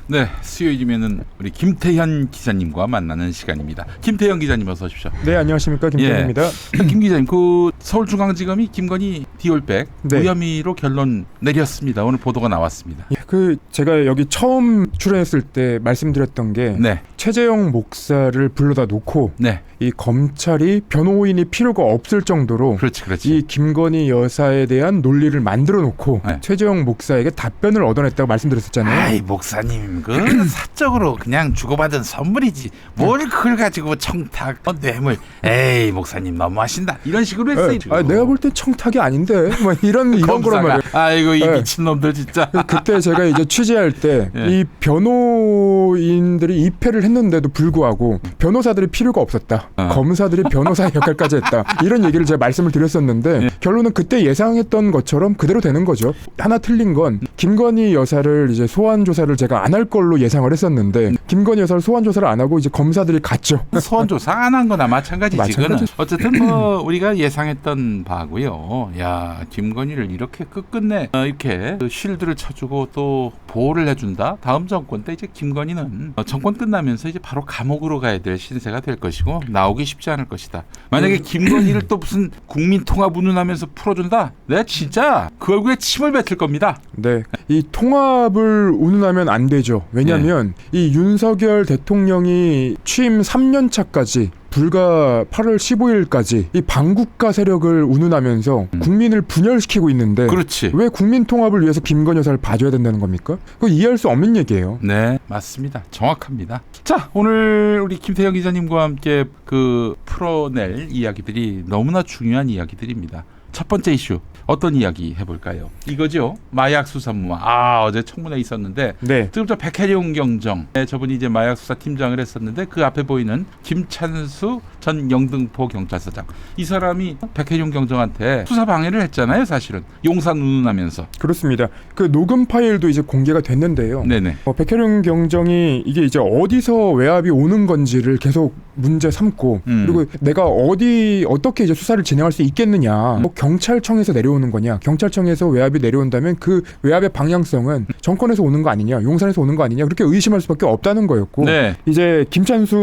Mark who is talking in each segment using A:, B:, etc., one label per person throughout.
A: 네, 수요일이면은 우리 김태현 기자님과 만나는 시간입니다. 김태현 기자님 어서 오십시오.
B: 네, 안녕하십니까, 김태현입니다.
A: 김 기자님, 그 서울중앙지검이 김건희 디올백
B: 네.
A: 무혐의로 결론 내렸습니다. 오늘 보도가 나왔습니다.
B: 그 제가 여기 처음 출연했을 때 말씀드렸던 게
A: 네,
B: 최재형 목사를 불러다 놓고
A: 네,
B: 이 검찰이 변호인이 필요가 없을 정도로
A: 그렇지.
B: 이 김건희 여사에 대한 논리를 만들어 놓고
A: 네.
B: 최재형 목사에게 답변을 얻어냈다고 말씀드렸었잖아요.
A: 아이 목사님, 그 사적으로 그냥 주고받은 선물이지 뭘 그걸 가지고 청탁, 뇌물. 에이 목사님 너무하신다. 이런 식으로 했어요.
B: 아, 내가 볼 땐 청탁이 아닌데 뭐 이런 거란 말이에요.
A: 아이고 이
B: 네.
A: 미친놈들 진짜.
B: 그때 제가 이제 취재할 때 이
A: 예.
B: 변호인들이 입회를 했는데도 불구하고 변호사들이 필요가 없었다. 검사들이 변호사의 역할까지 했다. 이런 얘기를 제가 말씀을 드렸었는데
A: 예.
B: 결론은 그때 예상했던 것처럼 그대로 되는 거죠. 하나 틀린 건 김건희 여사를 이제 소환 조사를 제가 안 할 걸로 예상을 했었는데 김건희 여사를 소환 조사를 안 하고 이제 검사들이 갔죠.
A: 소환 조사 안 한 거나 마찬가지지. 그거는
B: 마찬가지.
A: 어쨌든 뭐 우리가 예상했던 바고요. 야, 김건희를 이렇게 끝끝내 이렇게 그 쉴드를 쳐주고 또 보호를 해준다. 다음 정권 때 이제 김건희는 정권 끝나면서 이제 바로 감옥으로 가야 될 신세가 될 것이고 나오기 쉽지 않을 것이다. 만약에 김건희를 또 무슨 국민통합 운운하면서 풀어준다. 내가 진짜 그 얼굴에 침을 뱉을 겁니다.
B: 네, 이 통합을 운운하면 안 되죠. 왜냐하면 이 윤석열 대통령이 취임 3년 차까지 불과 8월 15일까지 이 반국가 세력을 운운하면서 국민을 분열시키고 있는데
A: 그렇지.
B: 왜 국민 통합을 위해서 김건희 여사를 봐줘야 된다는 겁니까? 그거 이해할 수 없는 얘기예요.
A: 네, 맞습니다. 정확합니다. 자, 오늘 우리 김태형 기자님과 함께 그 풀어낼 이야기들이 너무나 중요한 이야기들입니다. 첫 번째 이슈 어떤 이야기 해볼까요? 이거죠. 마약 수사무마. 어제 청문회 있었는데
B: 네.
A: 지금 저 백혜룡 경정, 저분이 이제 마약 수사 팀장을 했었는데 그 앞에 보이는 김찬수 전 영등포 경찰서장. 이 사람이 백혜룡 경정한테 수사 방해를 했잖아요. 사실은 용산 운운하면서.
B: 그렇습니다. 그 녹음 파일도 이제 공개가 됐는데요.
A: 네네.
B: 백혜룡 경정이 이게 이제 어디서 외압이 오는 건지를 계속 문제 삼고 그리고 내가 어떻게 이제 수사를 진행할 수 있겠느냐. 뭐 경찰청에서 내려오는 거냐. 경찰청에서 외압이 내려온다면 그 외압의 방향성은 정권에서 오는 거 아니냐. 용산에서 오는 거 아니냐. 그렇게 의심할 수밖에 없다는 거였고
A: 네.
B: 이제 김찬수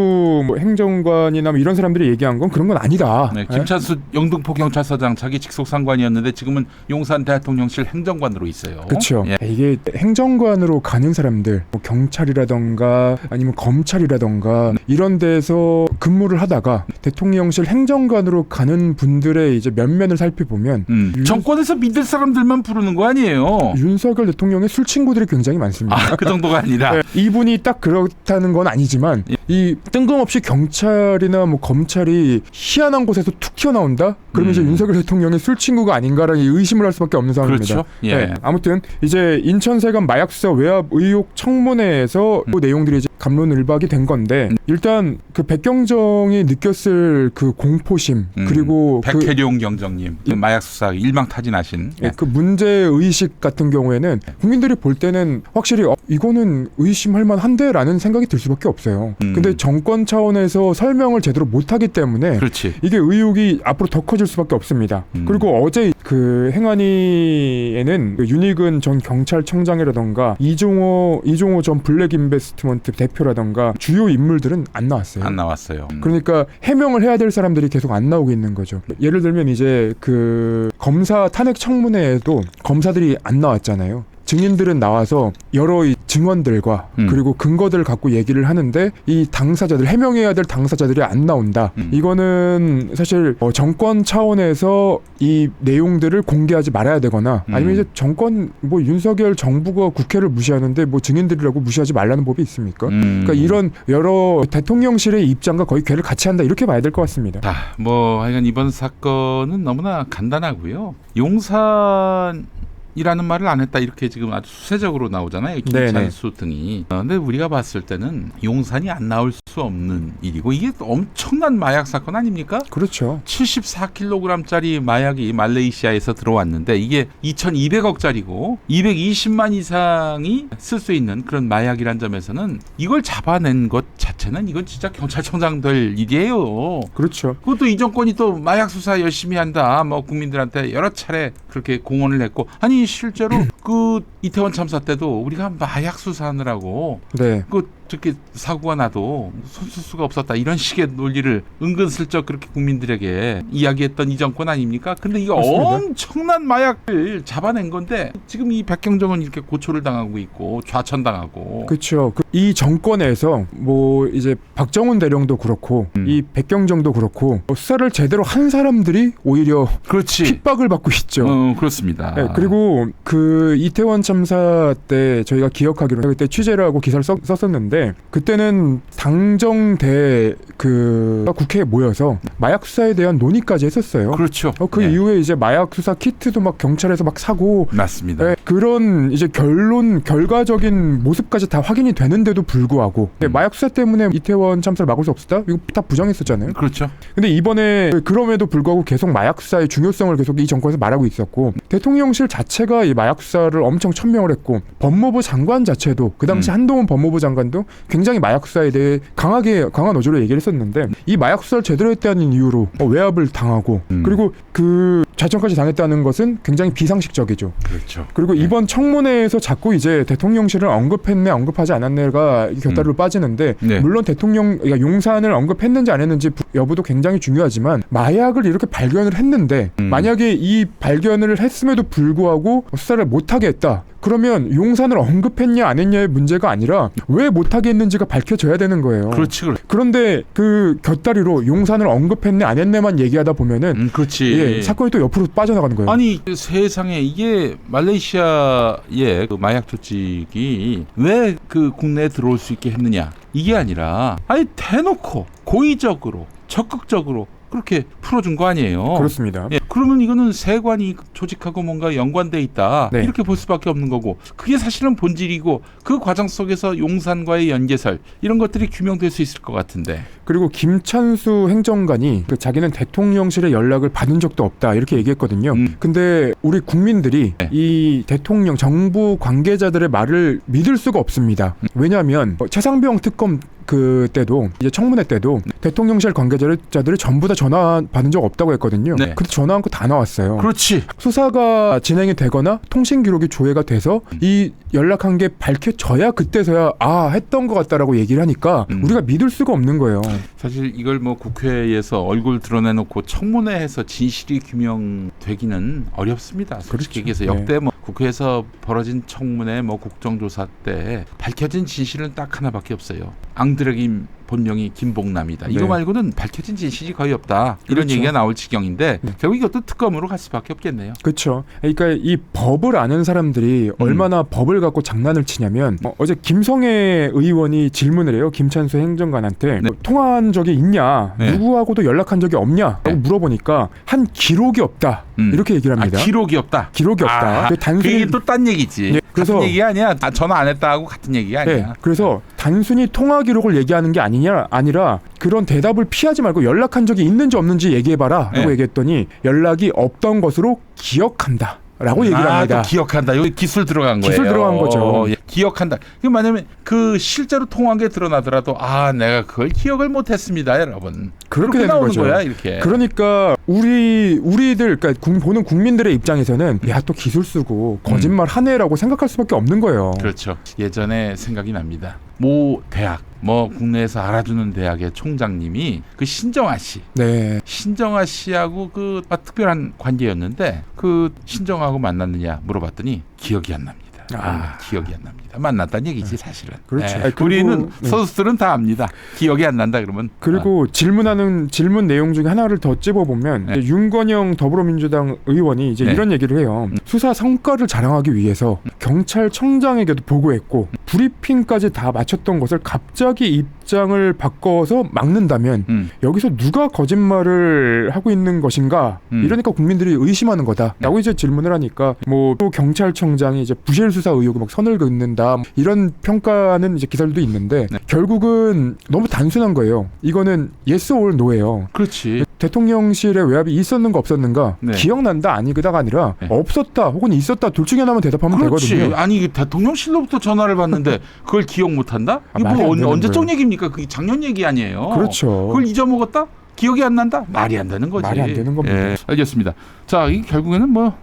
B: 뭐 행정관이나 뭐 이런 사람들이 얘기한 건 그런 건 아니다.
A: 네, 김찬수 영등포 경찰서장 자기 직속 상관이었는데 지금은 용산 대통령실 행정관으로 있어요.
B: 그렇죠.
A: 예.
B: 이게 행정관으로 가는 사람들, 뭐 경찰이라던가 아니면 검찰이라던가 이런 데서 근무를 하다가 대통령실 행정관으로 가는 분들의 이제 면면을 살펴보면
A: 정권에서 믿을 사람들만 부르는 거 아니에요.
B: 윤석열 대통령의 술 친구들이 굉장히 많습니다.
A: 그 정도가 아니라.
B: 네, 이분이 딱 그렇다는 건 아니지만 이 뜬금없이 경찰이나 뭐 검찰이 희한한 곳에서 툭 튀어나온다? 그러면 이제 윤석열 대통령의 술 친구가 아닌가라는 의심을 할 수밖에 없는 상황입니다.
A: 그렇죠. 예.
B: 네, 아무튼 이제 인천세관 마약수사 외압 의혹 청문회에서 그 내용들이 이제 갑론을박이 된 건데 일단 그 백경정이 느꼈을 그 공포심 그리고
A: 백혜룡 경정님 마약 수사 일망타진하신
B: 그 문제 의식 같은 경우에는 국민들이 볼 때는 확실히 이거는 의심할 만한데라는 생각이 들 수밖에 없어요. 근데 정권 차원에서 설명을 제대로 못하기 때문에
A: 그렇지.
B: 이게 의혹이 앞으로 더 커질 수밖에 없습니다. 그리고 어제 그 행안위에는 윤희근 전 경찰청장이라던가 이종호 전 블랙인베스트먼트 대표라던가 주요 인물들은 안 나왔어요.
A: 안 나왔어요.
B: 그러니까 해명을 해야 될 사람들이 계속 안 나오고 있는 거죠. 예를 들면 이제 그 검사 탄핵 청문회에도 검사들이 안 나왔잖아요. 증인들은 나와서 여러 증언들과 그리고 근거들을 갖고 얘기를 하는데 이 당사자들, 해명해야 될 당사자들이 안 나온다. 이거는 사실 정권 차원에서 이 내용들을 공개하지 말아야 되거나 아니면 이제 정권 뭐 윤석열 정부가 국회를 무시하는데 뭐 증인들이라고 무시하지 말라는 법이 있습니까? 그러니까 이런 여러 대통령실의 입장과 거의 괴를 같이 한다 이렇게 봐야 될 것 같습니다.
A: 뭐 하여간 이번 사건은 너무나 간단하고요. 용산 이라는 말을 안 했다 이렇게 지금 아주 수세적으로 나오잖아요. 김찬수 등이. 근데 우리가 봤을 때는 용산이 안 나올 수 없는 일이고 이게 엄청난 마약 사건 아닙니까?
B: 그렇죠.
A: 74kg짜리 마약이 말레이시아에서 들어왔는데 이게 2,200억짜리고 220만 이상이 쓸 수 있는 그런 마약이란 점에서는 이걸 잡아낸 것 자체는 이건 진짜 경찰청장 될 일이에요.
B: 그렇죠.
A: 그것도 이 정권이 또 마약 수사 열심히 한다. 뭐 국민들한테 여러 차례 그렇게 공언을 했고 아니 아니 실제로 그 이태원 참사 때도 우리가 마약 수사하느라고
B: 네.
A: 그 저렇게 사고가 나도 손쓸 수가 없었다 이런 식의 논리를 은근슬쩍 그렇게 국민들에게 이야기했던 이 정권 아닙니까? 근데 이거
B: 맞습니다.
A: 엄청난 마약을 잡아낸 건데 지금 이 백경정은 이렇게 고초를 당하고 있고 좌천당하고.
B: 그렇죠. 이 정권에서 뭐 이제 박정훈 대령도 그렇고 이 백경정도 그렇고 수사를 제대로 한 사람들이 오히려
A: 그렇지.
B: 핍박을 받고 있죠.
A: 그렇습니다.
B: 네, 그리고 그 이태원 참사 때 저희가 기억하기로 그때 취재를 하고 기사를 썼었는데 그때는 당정대 그 국회에 모여서 마약 수사에 대한 논의까지 했었어요.
A: 그렇죠.
B: 그
A: 네.
B: 이후에 이제 마약 수사 키트도 막 경찰에서 막 사고
A: 맞습니다.
B: 네, 그런 이제 결과적인 모습까지 다 확인이 되는데도 불구하고 마약 수사 때문에 이태원 참사를 막을 수 없었다? 이거 다 부정했었잖아요.
A: 그렇죠.
B: 근데 이번에 그럼에도 불구하고 계속 마약 수사의 중요성을 계속 이 정권에서 말하고 있었고 대통령실 자체가 이 마약 수사를 엄청 천명을 했고 법무부 장관 자체도 그 당시 한동훈 법무부 장관도 굉장히 마약 수사에 대해 강한 어조로 얘기를 했었는데 이 마약 수사를 제대로 했다는 이유로 외압을 당하고 그리고 그 좌천까지 당했다는 것은 굉장히 비상식적이죠.
A: 그렇죠.
B: 그리고 이번 청문회에서 자꾸 이제 대통령실을 언급했네 언급하지 않았네가 곁다리로 빠지는데
A: 네.
B: 물론 그러니까 용산을 언급했는지 안 했는지 여부도 굉장히 중요하지만 마약을 이렇게 발견을 했는데 만약에 이 발견을 했음에도 불구하고 수사를 못하게 했다. 그러면 용산을 언급했냐 안 했냐의 문제가 아니라 왜 못하게 했는지가 밝혀져야 되는 거예요.
A: 그렇지.
B: 그런데 그 곁다리로 용산을 언급했네 안 했네만 얘기하다 보면은
A: 그렇지.
B: 예, 사건이 또 옆으로 빠져나가는 거예요.
A: 아니 세상에 이게 말레이시아의 그 마약 조직이 왜 그 국내에 들어올 수 있게 했느냐 이게 아니라 아니 대놓고 고의적으로 적극적으로 그렇게 풀어준 거 아니에요.
B: 그렇습니다.
A: 예, 그러면 이거는 세관이 조직하고 뭔가 연관돼 있다
B: 네.
A: 이렇게 볼 수밖에 없는 거고 그게 사실은 본질이고 그 과정 속에서 용산과의 연계설 이런 것들이 규명될 수 있을 것 같은데.
B: 그리고 김찬수 행정관이 자기는 대통령실에 연락을 받은 적도 없다 이렇게 얘기했거든요. 근데 우리 국민들이
A: 네.
B: 이 대통령 정부 관계자들의 말을 믿을 수가 없습니다. 왜냐하면 최상병 특검 그때도 이제 청문회 때도 대통령실 관계자들이 전부 다 전화 받은 적 없다고 했거든요.
A: 네.
B: 그때 전화한 거 다 나왔어요.
A: 그렇지.
B: 수사가 진행이 되거나 통신 기록이 조회가 돼서 이 연락한 게 밝혀져야 그때서야 했던 것 같다라고 얘기를 하니까 우리가 믿을 수가 없는 거예요.
A: 사실 이걸 뭐 국회에서 얼굴 드러내놓고 청문회에서 진실이 규명되기는 어렵습니다. 솔직히 얘기해서 역대 뭐 국회에서 벌어진 청문회 뭐 국정조사 때 밝혀진 진실은 딱 하나밖에 없어요. 앙드레김 본명이 김봉남이다. 이거
B: 네.
A: 말고는 밝혀진 진실이 거의 없다. 이런
B: 그렇죠.
A: 얘기가 나올 지경인데 결국 이것도 특검으로 갈 수밖에 없겠네요.
B: 그렇죠. 그러니까 이 법을 아는 사람들이 얼마나 법을 갖고 장난을 치냐면 어제 김성애 의원이 질문을 해요. 김찬수 행정관한테
A: 네.
B: 통화한 적이 있냐?
A: 네.
B: 누구하고도 연락한 적이 없냐라고
A: 네.
B: 물어보니까 한 기록이 없다. 이렇게 얘기를 합니다.
A: 기록이 없다.
B: 기록이 없다.
A: 단순히 그게 또 딴 얘기지.
B: 네, 그래서
A: 같은 얘기 아니야. 전화 안 했다 하고 같은 얘기가 아니야.
B: 네, 그래서 단순히 통화 기록을 얘기하는 게 아니라 그런 대답을 피하지 말고 연락한 적이 있는지 없는지 얘기해봐라 라고
A: 네.
B: 얘기했더니 연락이 없던 것으로 기억한다 라고 얘기를 합니다.
A: 또 기억한다. 여기 기술 들어간 거예요.
B: 기술 들어간 거죠.
A: 예, 기억한다. 그 만약에 그 실제로 통화한 게 드러나더라도 내가 그걸 기억을 못했습니다, 여러분.
B: 그렇게 되는
A: 나오는
B: 거죠.
A: 거야, 이렇게.
B: 그러니까 우리들 그러니까 보는 국민들의 입장에서는 또 기술 쓰고 거짓말 하네라고 생각할 수밖에 없는 거예요.
A: 그렇죠. 예전에 생각이 납니다. 모 대학 뭐 국내에서 알아주는 대학의 총장님이 그 신정아 씨하고 그 특별한 관계였는데 그 신정아하고 만났느냐 물어봤더니 기억이 안 납니다. 기억이 안 납니다. 만났다는 얘기지 사실은.
B: 그렇죠.
A: 네. 우리는 소수들은 다 압니다. 기억이 안 난다 그러면.
B: 그리고 질문 내용 중에 하나를 더 찝어보면 윤건영 더불어민주당 의원이 이제 이런 얘기를 해요. 수사 성과를 자랑하기 위해서 경찰청장에게도 보고했고 브리핑까지 다 마쳤던 것을 갑자기 입장을 바꿔서 막는다면 여기서 누가 거짓말을 하고 있는 것인가? 이러니까 국민들이 의심하는 거다라고 이제 질문을 하니까 뭐 또 경찰청장이 이제 부실 수사 의혹을 막 선을 긋는다 이런 평가는 이제 기사들도 있는데 결국은 너무 단순한 거예요. 이거는 yes or no예요.
A: 그렇지.
B: 대통령실에 외압이 있었는가 없었는가 기억난다 아니그다가 아니라 없었다 혹은 있었다 둘 중에 하나만 대답하면 되거든요.
A: 아니 대통령실로부터 전화를 받는데 그걸 기억 못한다? 이거 뭐 언제적 얘기입니까? 그게 작년 얘기 아니에요.
B: 그렇죠.
A: 그걸 잊어먹었다? 기억이 안 난다? 말이 안 되는 거지.
B: 말이 안 되는 겁니다.
A: 알겠습니다. 자, 이 결국에는 뭐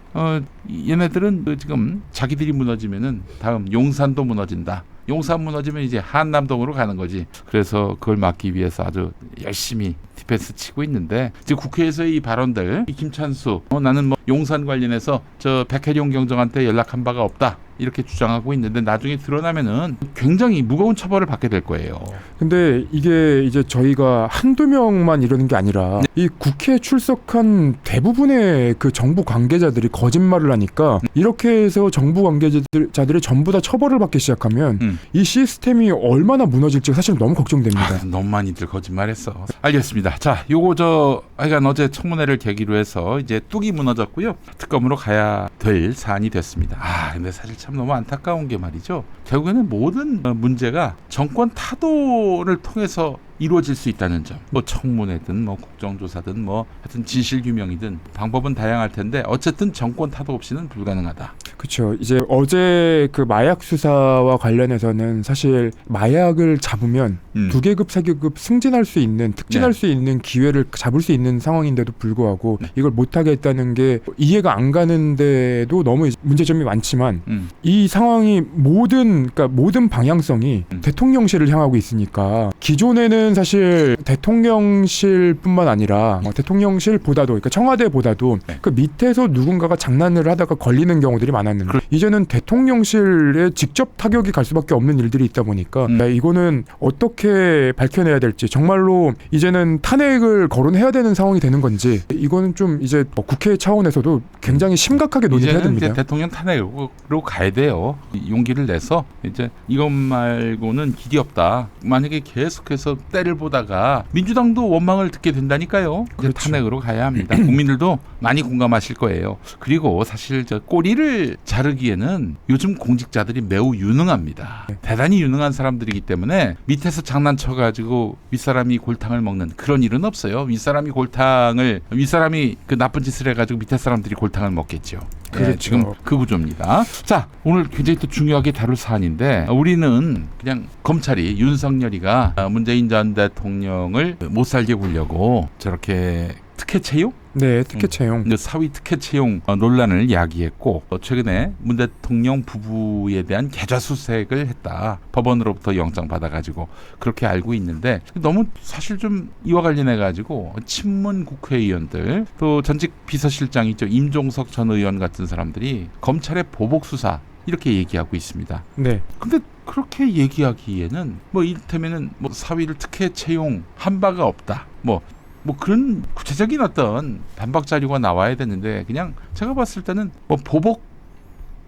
A: 얘네들은 지금 자기들이 무너지면은 다음 용산도 무너진다. 용산 무너지면 이제 한남동으로 가는 거지. 그래서 그걸 막기 위해서 아주 열심히 디펜스 치고 있는데 이제 국회에서의 이 발언들, 이 김찬수 나는 뭐 용산 관련해서 저 백혜룡 경정한테 연락한 바가 없다. 이렇게 주장하고 있는데 나중에 드러나면은 굉장히 무거운 처벌을 받게 될 거예요.
B: 근데 이게 이제 저희가 한두 명만 이러는 게 아니라 이 국회에 출석한 대부분의 그 정부 관계자들이 거짓말을 하니까 이렇게 해서 정부 관계자들이 전부 다 처벌을 받기 시작하면 이 시스템이 얼마나 무너질지 사실 너무 걱정됩니다.
A: 너무 많이들 거짓말했어. 알겠습니다. 자, 요거 하여간 어제 청문회를 계기로 해서 이제 뚝이 무너졌고요. 특검으로 가야 될 사안이 됐습니다. 근데 사실 참 너무 안타까운 게 말이죠. 결국에는 모든 문제가 정권 타도를 통해서 이루어질 수 있다는 점. 뭐 청문회든 뭐 국정조사든 뭐 하여튼 진실규명이든 방법은 다양할 텐데 어쨌든 정권 타도 없이는 불가능하다.
B: 그렇죠. 이제 어제 그 마약 수사와 관련해서는 사실 마약을 잡으면 2계급, 4계급 승진할 수 있는, 특진할 수 있는 기회를 잡을 수 있는 상황인데도 불구하고 이걸 못하게 했다는 게 이해가 안 가는데도 너무 문제점이 많지만 이 상황이 모든 방향성이 대통령실을 향하고 있으니까 기존에는 사실 대통령실뿐만 아니라 대통령실보다도 그러니까 청와대보다도 그 밑에서 누군가가 장난을 하다가 걸리는 경우들이 많았는데 이제는 대통령실에 직접 타격이 갈 수밖에 없는 일들이 있다 보니까 이거는 어떻게 밝혀내야 될지 정말로 이제는 탄핵을 거론해야 되는 상황이 되는 건지 이거는 좀 이제 국회 차원에서도 굉장히 심각하게 논의해야 됩니다.
A: 이제 대통령 탄핵으로 가야 돼요. 용기를 내서 이제 이것 말고는 길이 없다. 만약에 계속해서 때를 보다가 민주당도 원망을 듣게 된다니까요. 이제
B: 그렇죠.
A: 탄핵으로 가야 합니다. 국민들도 많이 공감하실 거예요. 그리고 사실 저 꼬리를 자르기에는 요즘 공직자들이 매우 유능합니다. 대단히 유능한 사람들이기 때문에 밑에서 장난쳐가지고 윗사람이 골탕을 먹는 그런 일은 없어요. 윗사람이 그 나쁜 짓을 해가지고 밑에 사람들이 골탕을 먹겠죠.
B: 그렇죠.
A: 지금 그 구조입니다. 자, 오늘 굉장히 또 중요하게 다룰 사안인데 우리는 그냥 검찰이 윤석열이가 문재인 전 대통령을 못 살게 굴려고 저렇게 특혜 채용?
B: 네, 특혜 채용.
A: 사위 특혜 채용 논란을 야기했고 최근에 문 대통령 부부에 대한 계좌수색을 했다. 법원으로부터 영장 받아가지고 그렇게 알고 있는데 너무 사실 좀 이와 관련해가지고 친문 국회의원들 또 전직 비서실장이죠. 임종석 전 의원 같은 사람들이 검찰의 보복 수사 이렇게 얘기하고 있습니다.
B: 네.
A: 근데 그렇게 얘기하기에는 뭐 이를테면은 뭐 사위를 특혜 채용한 바가 없다. 뭐 그런 구체적인 어떤 반박 자료가 나와야 되는데 그냥 제가 봤을 때는 뭐 보복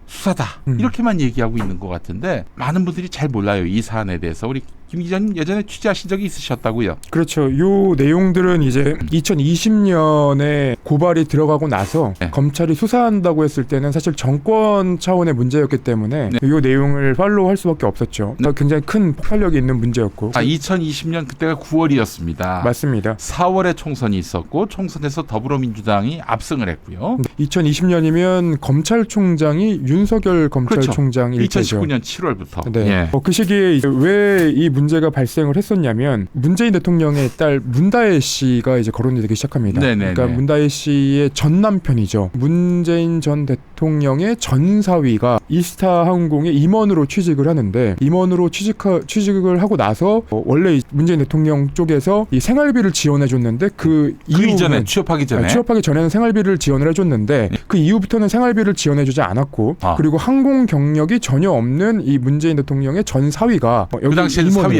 A: 수사다 이렇게만 얘기하고 있는 것 같은데 많은 분들이 잘 몰라요. 이 사안에 대해서. 우리 김 기자님 예전에 취재하신 적이 있으셨다고요?
B: 그렇죠. 요 내용들은 이제 2020년에 고발이 들어가고 나서 검찰이 수사한다고 했을 때는 사실 정권 차원의 문제였기 때문에 요 내용을 팔로우할 수밖에 없었죠. 굉장히 큰 폭발력이 있는 문제였고.
A: 2020년 그때가 9월이었습니다.
B: 맞습니다.
A: 4월에 총선이 있었고 총선에서 더불어민주당이 압승을 했고요.
B: 2020년이면 검찰총장이 윤석열 검찰총장일 때죠.
A: 2019년 7월부터.
B: 네. 그 시기에 왜 이 문제가 발생을 했었냐면 문재인 대통령의 딸 문다혜 씨가 이제 거론이 되기 시작합니다. 그러니까 문다혜 씨의 전 남편이죠. 문재인 전 대통령의 전 사위가 이스타 항공의 임원으로 취직을 하는데 임원으로 취직을 하고 나서 원래 문재인 대통령 쪽에서 이 생활비를 지원해 줬는데 그 이전에 취업하기 전에는 생활비를 지원을 해줬는데 그 이후부터는 생활비를 지원해주지 않았고 그리고 항공 경력이 전혀 없는 이 문재인 대통령의 전 사위가
A: 그 당시에는 사위였고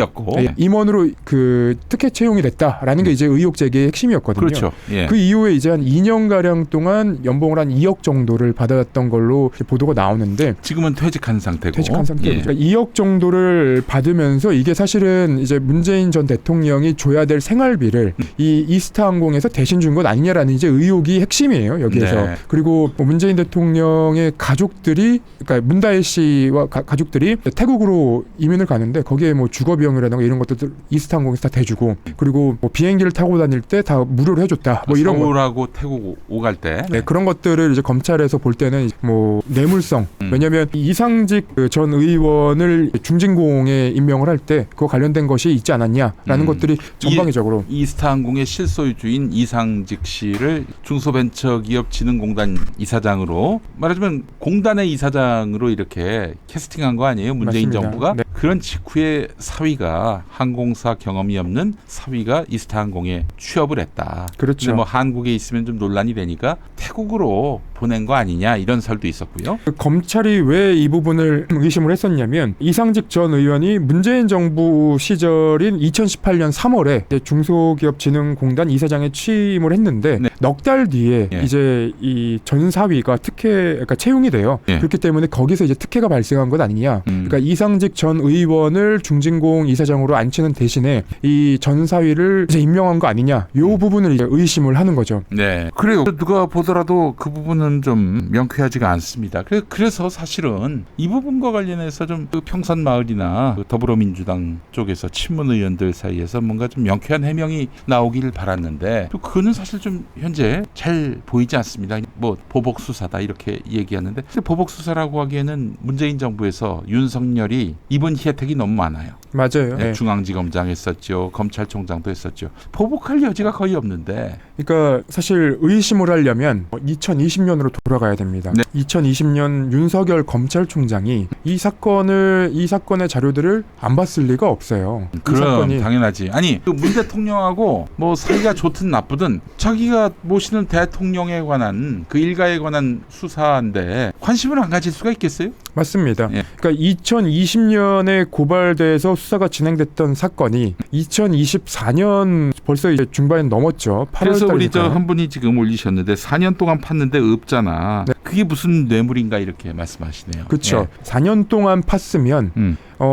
B: 임원으로 그 특혜 채용이 됐다라는 게 이제 의혹 제기의 핵심이었거든요.
A: 그렇죠.
B: 그 이후에 이제 한 2년 가량 동안 연봉을 한 2억 정도를 받았던 걸로 보도가 나오는데
A: 지금은 퇴직한 상태고.
B: 그러니까 2억 정도를 받으면서 이게 사실은 이제 문재인 전 대통령이 줘야 될 생활비를 이 이스타 항공에서 대신 준 것 아니냐라는 이제 의혹이 핵심이에요. 여기에서. 그리고 문재인 대통령의 가족들이 그러니까 문다혜 씨와 가족들이 태국으로 이민을 가는데 거기에 뭐 주거 비용이라든가 이런 것들 이스타항공에서 다 대주고 그리고 뭐 비행기를 타고 다닐 때 다 무료로 해줬다. 뭐 이런
A: 서울하고 태국 오갈 때
B: 네, 그런 것들을 이제 검찰에서 볼 때는 뭐 뇌물성. 왜냐하면 이상직 전 의원을 중진공에 임명을 할 때 그거 관련된 것이 있지 않았냐라는 것들이 전방위적으로
A: 이스타항공의 실소유주인 이상직 씨를 중소벤처기업진흥공단 이사장으로 말하자면 공단의 이사장으로 이렇게 캐스팅한 거 아니에요? 문재인
B: 맞습니다.
A: 정부가
B: 네.
A: 그런 직후에 사위가 항공사 경험이 없는 사위가 이스타항공에 취업을 했다.
B: 그렇죠.
A: 근데 뭐 한국에 있으면 좀 논란이 되니까 태국으로 보낸 거 아니냐 이런 설도 있었고요.
B: 검찰이 왜 이 부분을 의심을 했었냐면 이상직 전 의원이 문재인 정부 시절인 2018년 3월에 중소기업진흥공단 이사장에 취임을 했는데
A: 네.
B: 넉 달 뒤에
A: 예.
B: 이제 이 전 사위가 그러니까 채용이 돼요.
A: 예.
B: 그렇기 때문에 거기서 이제 특혜가 발생한 것 아니냐. 그러니까 이상직 전 의원을 중진공 이사장으로 앉히는 대신에 이 전 사위를 이제 임명한 거 아니냐. 요 부분을 이제 의심을 하는 거죠.
A: 네. 그래요. 누가 보더라도 그 부분은 좀 명쾌하지가 않습니다. 그래서 사실은 이 부분과 관련해서 좀 그 평산마을이나 그 더불어민주당 쪽에서 친문 의원들 사이에서 뭔가 좀 명쾌한 해명이 나오길 바랐는데 또 그거는 사실 좀 현재 잘 보이지 않습니다. 뭐 보복 수사다 이렇게 얘기하는데 보복 수사라고 하기에는 문재인 정부에서 윤석열이 입은 혜택이 너무 많아요.
B: 맞아요. 네.
A: 중앙지검장 했었죠. 검찰총장도 했었죠. 보복할 여지가 거의 없는데.
B: 그러니까 사실 의심을 하려면 2020년으로 돌아가야 됩니다.
A: 네.
B: 2020년 윤석열 검찰총장이 이 사건의 자료들을 안 봤을 리가 없어요. 이
A: 그럼
B: 사건이
A: 당연하지. 아니 그 문 대통령하고 뭐 사이가 좋든 나쁘든 자기가 모시는 대통령에 관한 그 일가에 관한 수사인데 관심을 안 가질 수가 있겠어요?
B: 맞습니다.
A: 예.
B: 그러니까 2020년에 고발돼서 수사가 진행됐던 사건이 2024년 벌써 이제 중반이 넘었죠. 8월
A: 그래서 우리 저
B: 달이니까요.
A: 한 분이 지금 올리셨는데 4년 동안 팠는데 없잖아.
B: 네.
A: 그게 무슨 뇌물인가 이렇게 말씀하시네요.
B: 그렇죠.
A: 예.
B: 4년 동안 팠으면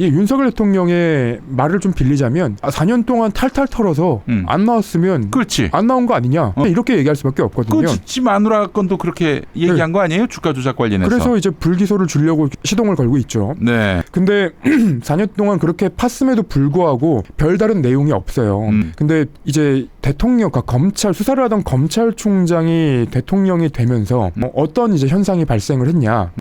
B: 이 윤석열 대통령의 말을 좀 빌리자면 4년 동안 탈탈 털어서 안 나왔으면
A: 그렇지.
B: 안 나온 거 아니냐 이렇게 얘기할 수밖에 없거든요.
A: 지 마누라 건도 그렇게 얘기한 거 아니에요? 주가 조작 관련해서.
B: 그래서 이제 불기소를 주려고 시동을 걸고 있죠.
A: 네.
B: 근데 4년 동안 그렇게 팠음에도 불구하고 별다른 내용이 없어요. 근데 이제 대통령, 그러니까 검찰 수사를 하던 검찰총장이 대통령이 되면서 뭐 어떤 이제 현상이 발생을 했냐?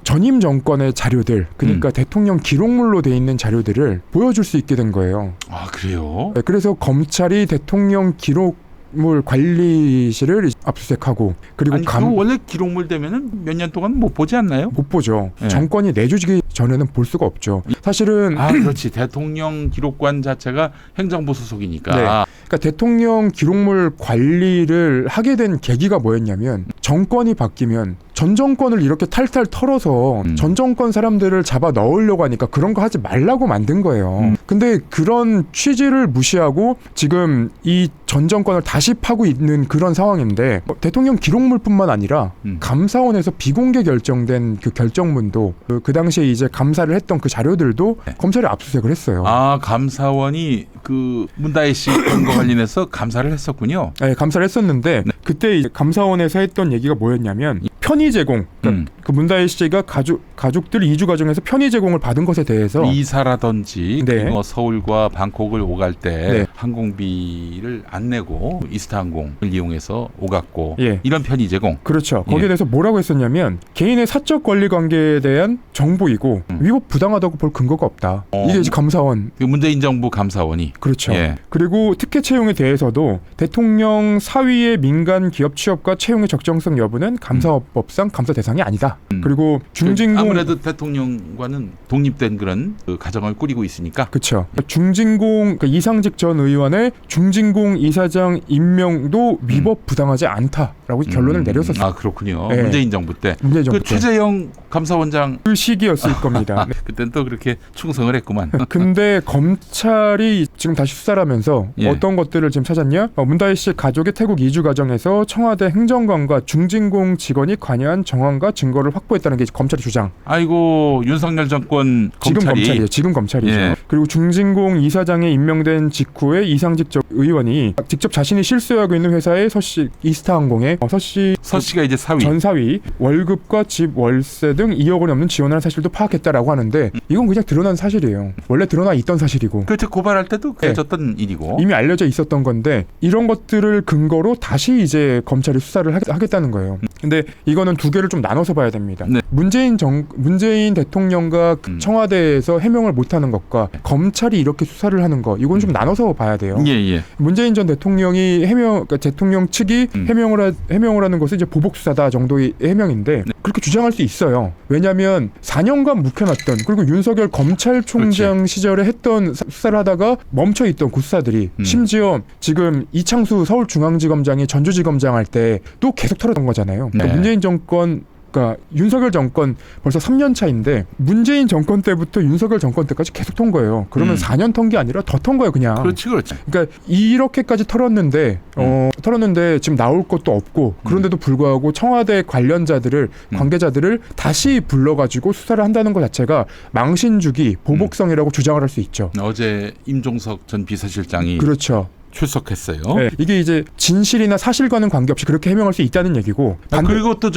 B: 전임 정권의 자료들, 그러니까 대통령 기록물로 돼 있는 자료들을 보여줄 수 있게 된 거예요.
A: 아 그래요?
B: 네, 그래서 검찰이 대통령 기록물 관리실을 압수수색하고 그리고
A: 아니 그 원래 기록물 되면은 몇 년 동안 못 보지 않나요?
B: 못 보죠.
A: 네.
B: 정권이 내주기 전에는 볼 수가 없죠. 사실은
A: 아 그렇지. 대통령 기록관 자체가 행정부 소속이니까.
B: 네. 그러니까 대통령 기록물 관리를 하게 된 계기가 뭐였냐면 정권이 바뀌면 전 정권을 이렇게 탈탈 털어서 전 정권 사람들을 잡아 넣으려고 하니까 그런 거 하지 말라고 만든 거예요. 근데 그런 취지를 무시하고 지금 이 전 정권을 다시 파고 있는 그런 상황인데 대통령 기록물뿐만 아니라 감사원에서 비공개 결정된 그 결정문도 그 당시에 이제 감사를 했던 그 자료들도
A: 네.
B: 검찰이 압수수색을 했어요.
A: 아 감사원이 그 문다혜 씨 건과 관련해서 감사를 했었군요.
B: 네, 감사를 했었는데 그때 이제 감사원에서 했던 얘기가 뭐였냐면 편의 제공, 그러니까 그 문다혜 씨가 가족들 이주 과정에서 편의 제공을 받은 것에 대해서
A: 이사라든지
B: 네.
A: 뭐 서울과 방콕을 오갈 때
B: 네.
A: 항공비를 안 내고 이스타항공을 이용해서 오갔고
B: 예.
A: 이런 편의 제공.
B: 그렇죠. 거기에
A: 예.
B: 대해서 뭐라고 했었냐면 개인의 사적 권리 관계에 대한 정보이고 위법 부당하다고 볼 근거가 없다. 이게 이제 감사원.
A: 그 문재인 정부 감사원이.
B: 그렇죠.
A: 예.
B: 그리고 특혜 채용에 대해서도 대통령 사위의 민간 기업 취업과 채용의 적정성 여부는 감사법상 감사 대상이 아니다. 그리고 중진공
A: 아무래도 대통령과는 독립된 그런 그 가정을 꾸리고 있으니까.
B: 그렇죠. 중진공 그러니까 이상직 전 의원의 중진공 이사장 임명도 위법 부당하지 않다라고 결론을 내렸었어요.
A: 아 그렇군요.
B: 네.
A: 문재인 정부 때.
B: 문재인 정부
A: 그
B: 때.
A: 최재형 감사원장
B: 그 시기였을 겁니다.
A: 그때는 또 그렇게 충성을 했구만.
B: 근데 검찰이 지금 다시 수사를 하면서
A: 예.
B: 어떤 것들을 지금 찾았냐? 문다혜 씨 가족의 태국 이주 과정에서 청와대 행정관과 중진공 직원이 관여한 정황과 증거를 확보했다는 게 이제 검찰의 주장.
A: 아이고 윤석열 정권
B: 지금
A: 검찰이
B: 검찰이죠. 지금 검찰이죠.
A: 예.
B: 그리고 중진공 이사장에 임명된 직후에 이상직 의원이 직접 자신이 실수하고 있는 회사의 서씨 이스타항공에
A: 서씨가 이제 사위.
B: 전 사위 월급과 집 월세 등 2억 원이 넘는 지원을 한 사실도 파악했다라고 하는데 이건 그냥 드러난 사실이에요. 원래 드러나 있던 사실이고.
A: 그렇죠. 고발할 때도 그랬던 일이고.
B: 이미 알려져 있었던 건데 이런 것들을 근거로 다시 이제 검찰이 수사를 하겠다는 거예요. 근데 이거는 두 개를 좀 나눠서 봐야 됩니다.
A: 네.
B: 문재인 대통령과 청와대에서 해명을 못하는 것과 검찰이 이렇게 수사를 하는 거 이건 좀 나눠서 봐야 돼요.
A: 예.
B: 문재인 전 대통령이 그러니까 대통령 측이 해명을 하는 것은 이제 보복 수사다 정도의 해명인데 그렇게 주장할 수 있어요. 왜냐하면 4년간 묵혀놨던 그리고 윤석열 검찰총장
A: 그렇지.
B: 시절에 했던 수사를 하다가 멈춰있던 그 수사들이 심지어 지금 이창수 서울중앙지검장이 전주지검장 할 때 또 계속 털어던 거잖아요. 그러니까 문재인 정권 그러니까 윤석열 정권 벌써 3년 차인데 문재인 정권 때부터 윤석열 정권 때까지 계속 턴 거예요. 그러면 4년 턴 게 아니라 더 턴 거예요, 그냥.
A: 그렇지.
B: 그러니까 이렇게까지 털었는데 지금 나올 것도 없고 그런데도 불구하고 청와대 관계자들을 다시 불러가지고 수사를 한다는 것 자체가 망신주기, 보복성이라고 주장을 할 수 있죠.
A: 어제 임종석 전 비서실장이
B: 그렇죠.
A: 출석했어요.
B: 네, 이게 이제 진실이나 사실과는 관계없이 그렇게 해명할 수 있다는 얘기고.
A: 그리고 또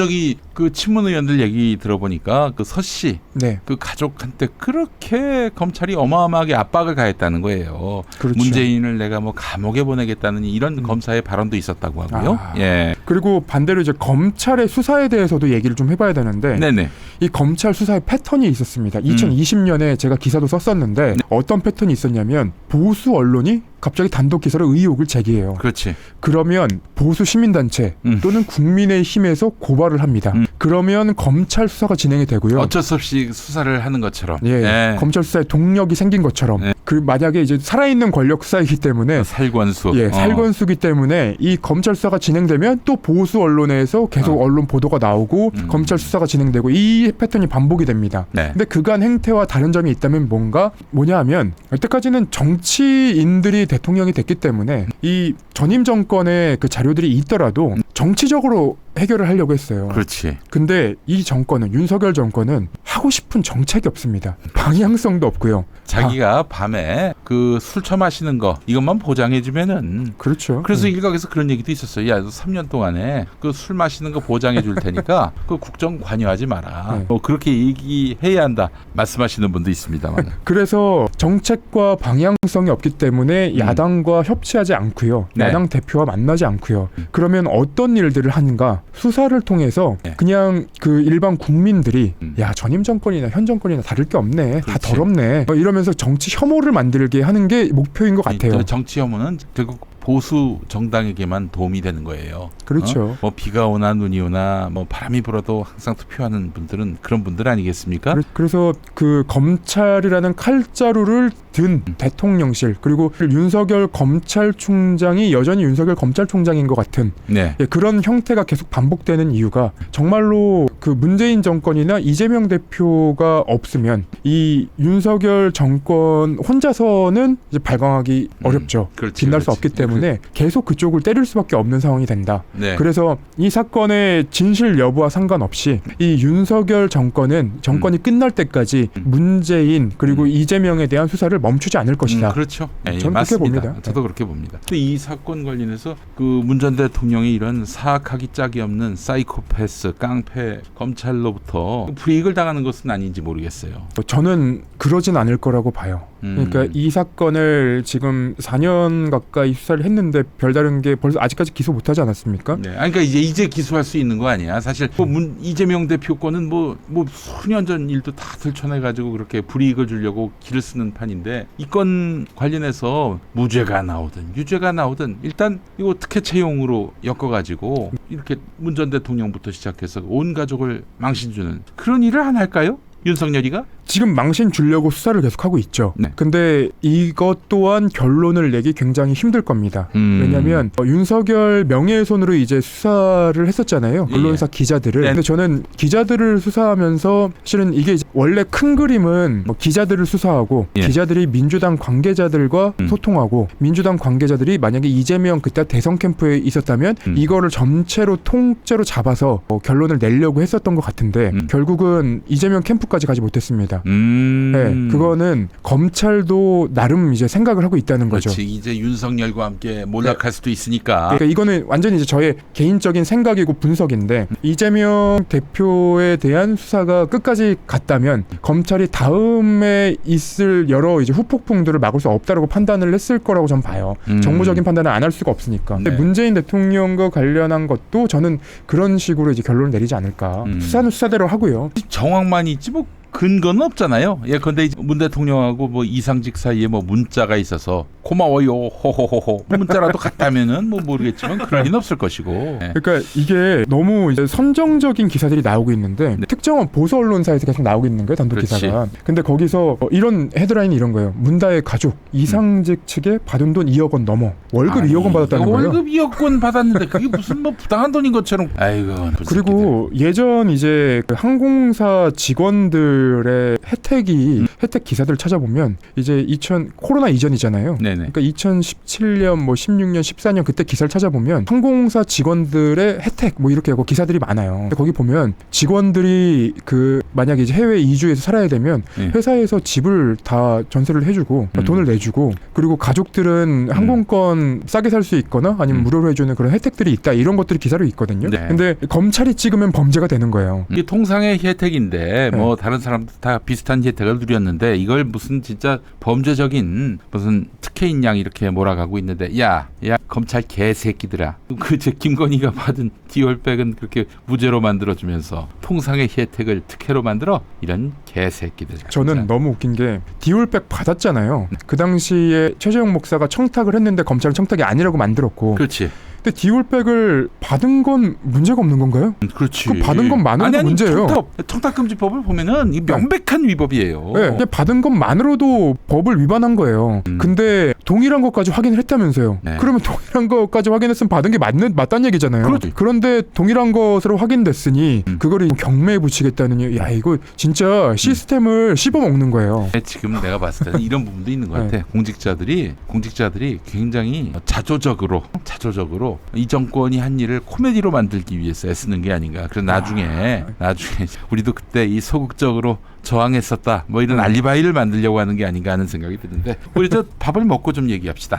A: 그 친문 의원들 얘기 들어보니까 그 서씨
B: 네.
A: 그 가족한테 그렇게 검찰이 어마어마하게 압박을 가했다는 거예요.
B: 그렇죠.
A: 문재인을 내가 뭐 감옥에 보내겠다는 이런 검사의 발언도 있었다고 하고요. 예.
B: 그리고 반대로 이제 검찰의 수사에 대해서도 얘기를 좀 해봐야 되는데
A: 네네.
B: 이 검찰 수사의 패턴이 있었습니다. 2020년에 제가 기사도 썼었는데 어떤 패턴이 있었냐면 보수 언론이 갑자기 단독 기사로 의혹을 제기해요.
A: 그렇지.
B: 그러면 보수 시민단체 또는 국민의힘에서 고발을 합니다. 그러면 검찰 수사가 진행이 되고요.
A: 어쩔 수 없이 수사를 하는 것처럼.
B: 예. 검찰 수사에 동력이 생긴 것처럼. 그 만약에 이제 살아있는 권력 수사이기 때문에
A: 살권수.
B: 살권수기 때문에 이 검찰 수사가 진행되면 또 보수 언론에서 계속 언론 보도가 나오고 검찰 수사가 진행되고 이 패턴이 반복이 됩니다.
A: 네.
B: 근데 그간 행태와 다른 점이 있다면 뭐냐 하면 여태까지는 정치인들이 대통령이 됐기 때문에 이 전임 정권의 그 자료들이 있더라도 정치적으로 해결을 하려고 했어요.
A: 그렇지.
B: 근데 이 정권은 윤석열 정권은 하고 싶은 정책이 없습니다. 방향성도 없고요.
A: 자기가 밤에 그 술 처마시는 거 이것만 보장해주면은
B: 그렇죠.
A: 그래서 일각에서 그런 얘기도 있었어요. 야, 너 3년 동안에 그 술 마시는 거 보장해 줄 테니까 그 국정 관여하지 마라. 그렇게 얘기해야 한다. 말씀하시는 분도 있습니다만.
B: 그래서 정책과 방향성이 없기 때문에 야당과 협치하지 않고요.
A: 네.
B: 야당 대표와 만나지 않고요. 그러면 어떤 일들을 하는가? 수사를 통해서 그냥 그 일반 국민들이 야, 전임 정권이나 현 정권이나 다를 게 없네. 다 더럽네. 이러면서 정치 혐오를 만들게 하는 게 목표인 것 같아요.
A: 정치 혐오는 결국 보수 정당에게만 도움이 되는 거예요.
B: 그렇죠.
A: 뭐 비가 오나 눈이 오나 뭐 바람이 불어도 항상 투표하는 분들은 그런 분들 아니겠습니까?
B: 그래서 그 검찰이라는 칼자루를 든 대통령실 그리고 윤석열 검찰총장이 여전히 윤석열 검찰총장인 것 같은 그런 형태가 계속 반복되는 이유가 정말로 그 문재인 정권이나 이재명 대표가 없으면 이 윤석열 정권 혼자서는 이제 발광하기 어렵죠. 빛날 수 없기 때문에 계속 그쪽을 때릴 수밖에 없는 상황이 된다. 그래서 이 사건의 진실 여부와 상관없이 이 윤석열 정권이 끝날 때까지 문재인 그리고 이재명에 대한 수사를 멈추지 않을 것이다.
A: 그렇죠.
B: 저는
A: 맞습니다.
B: 그렇게 봅니다.
A: 저도 그렇게 봅니다. 이 사건 관련해서 그 문 전 대통령이 이런 사악하기 짝이 없는 사이코패스, 깡패 검찰로부터 불이익을 당하는 것은 아닌지 모르겠어요.
B: 저는 그러진 않을 거라고 봐요. 그러니까 이 사건을 지금 4년 가까이 수사를 했는데 별다른 게 벌써 아직까지 기소 못하지 않았습니까?
A: 그러니까 이제 기소할 수 있는 거 아니야. 사실 이재명 대표 거는 뭐 수년 전 일도 다 들춰내가지고 그렇게 불이익을 주려고 길을 쓰는 판인데 이 건 관련해서 무죄가 나오든 유죄가 나오든 일단 이거 특혜 채용으로 엮어가지고 이렇게 문 전 대통령부터 시작해서 온 가족을 망신주는 그런 일을 안 할까요? 윤석열이가?
B: 지금 망신 주려고 수사를 계속하고 있죠. 근데 이것 또한 결론을 내기 굉장히 힘들 겁니다. 왜냐하면 윤석열 명예훼손으로 이제 수사를 했었잖아요. 언론사 기자들을. 근데 저는 기자들을 수사하면서 실은 이게 원래 큰 그림은 기자들을 수사하고 기자들이 민주당 관계자들과 소통하고 민주당 관계자들이 만약에 이재명 그때 대선 캠프에 있었다면 이거를 전체로 통째로 잡아서 결론을 내려고 했었던 것 같은데 결국은 이재명 캠프까지 가지 못했습니다. 겁니다. 네, 그거는 검찰도 나름 이제 생각을 하고 있다는 거죠.
A: 그렇지. 이제 윤석열과 함께 몰락할 수도 있으니까.
B: 그러니까 이거는 완전히 이제 저의 개인적인 생각이고 분석인데 이재명 대표에 대한 수사가 끝까지 갔다면 검찰이 다음에 있을 여러 이제 후폭풍들을 막을 수 없다라고 판단을 했을 거라고 전 봐요. 정무적인 판단을 안 할 수가 없으니까. 근데
A: 네.
B: 문재인 대통령과 관련한 것도 저는 그런 식으로 이제 결론을 내리지 않을까. 수사는 수사대로 하고요.
A: 정황만 있지 뭐 근거는 없잖아요. 예컨대 이제 문 대통령하고 뭐 이상직 사이에 뭐 문자가 있어서 고마워요 호호호호 문자라도 갔다면은 뭐 모르겠지만 그럴 리는 없을 것이고. 네.
B: 그러니까 이게 너무 이제 선정적인 기사들이 나오고 있는데 특정한 보수 언론사에서 계속 나오고 있는 거예요, 단독
A: 그렇지.
B: 기사가. 근데 거기서 이런 헤드라인이 이런 거예요. 문다의 가족 이상직 측에 받은 돈 2억 원 넘어. 월급 2억 원 받았다는 거예요.
A: 월급 2억 원 받았는데 그게 무슨 뭐 부당한 돈인 것처럼. 아이고.
B: 그리고 예전 이제 그 항공사 직원들의 혜택 기사들을 찾아보면 이제 코로나 이전이잖아요.
A: 네네.
B: 그러니까 2017년 뭐 16년 14년 그때 기사를 찾아보면 항공사 직원들의 혜택 뭐 이렇게 하고 기사들이 많아요. 근데 거기 보면 직원들이 그 만약에 이제 해외 이주해서 살아야 되면 회사에서 집을 다 전세를 해주고 돈을 내주고 그리고 가족들은 항공권 싸게 살 수 있거나 아니면 무료로 해주는 그런 혜택들이 있다 이런 것들이 기사로 있거든요.
A: 네.
B: 근데 검찰이 찍으면 범죄가 되는 거예요.
A: 이게 통상의 혜택인데 뭐 다른 사람도 다 비슷한 혜택을 누렸는데 이걸 무슨 진짜 범죄적인 무슨 특혜인 양 이렇게 몰아가고 있는데 야 검찰 개새끼들아 그저 김건희가 받은 디올백은 그렇게 무죄로 만들어주면서 통상의 혜택을 특혜로 만들어 이런 개새끼들.
B: 저는
A: 진짜.
B: 너무 웃긴 게 디올백 받았잖아요. 그 당시에 최재형 목사가 청탁을 했는데 검찰은 청탁이 아니라고 만들었고.
A: 그렇지.
B: 근데 디올백을 받은 건 문제가 없는 건가요?
A: 그렇지.
B: 그 받은 것만으로도 문제예요.
A: 청탁금지법을 보면은 이 명백한 위법이에요.
B: 네, 그냥 받은 것만으로도 법을 위반한 거예요. 근데 동일한 것까지 확인을 했다면서요.
A: 네.
B: 그러면 동일한 것까지 확인했으면 받은 게 맞다는 얘기잖아요.
A: 그렇지.
B: 그런데 동일한 것으로 확인됐으니 그거를 경매에 붙이겠다는 야 이거 진짜 시스템을 씹어먹는 거예요.
A: 지금 내가 봤을 때는 이런 부분도 있는 것 같아. 공직자들이 굉장히 자조적으로 이 정권이 한 일을 코미디로 만들기 위해서 애쓰는 게 아닌가. 그래서 나중에 우리도 그때 이 소극적으로 저항했었다. 뭐 이런 알리바이를 만들려고 하는 게 아닌가 하는 생각이 드는데 우리 저 밥을 먹고 좀 얘기합시다.